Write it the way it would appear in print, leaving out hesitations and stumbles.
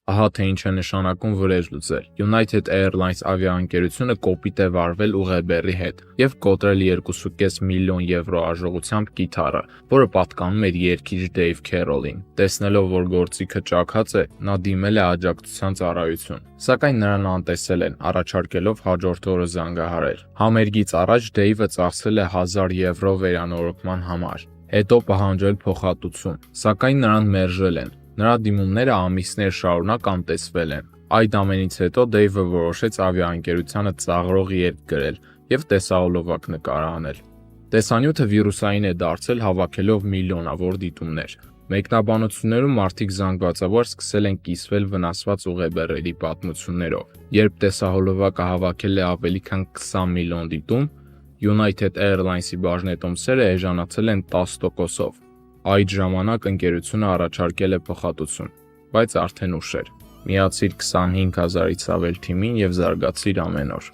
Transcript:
Ահա թե ինչ է նշանակում վրեժ լուծել։ United Airlines ավիաընկերությունը կոպիտ է վարվել Ուղեբեռի հետ և կոտրել 2.5 միլիոն եվրո արժողությամբ կիթառը, որը պատկանում էր երգիչ Դեյվ Քերոլին։ Տեսնելով, որ գործիքը ճաքած է, նա դիմել է աջակցության ծառայություն, սակայն նրան անտեսել են, առաջարկելով հաջորդ օրը զանգահարել։ Համերգից առաջ Դեյվը ծախսել է 1000 եվրո վերանորոգման համար, հետո պահանջել փոխհատուցում, սակայն նրան մերժել են։ Նրա դիմումները ամիսներ շարունակ անտեսվել են։ Այդ ամենից հետո Դեյվը որոշեց ավիաընկերությանը ծաղրող երգ գրել և տեսահոլովակ նկարահանել։ Տեսանյութը վիրուսային է դարձել, հավաքելով միլիոնավոր դիտումներ։ Մեկնաբանություններում մարդիկ զանգվածավոր սկսել են կիսվել վնասված ուղեբեռերի պատմություններով։ Երբ տեսահոլովակը հավաքել է ավելի քան 20 միլիոն դիտում, United Airlines-ի բաժնետոմսերը էժանացել են 10%-ով։ Այդ ժամանակ ընկերությունը առաջարկել է փոխհատուցում, բայց արդեն ուշ էր։ Միացիր 25 000-ից ավել թիմին և զարգացիր ամեն օր։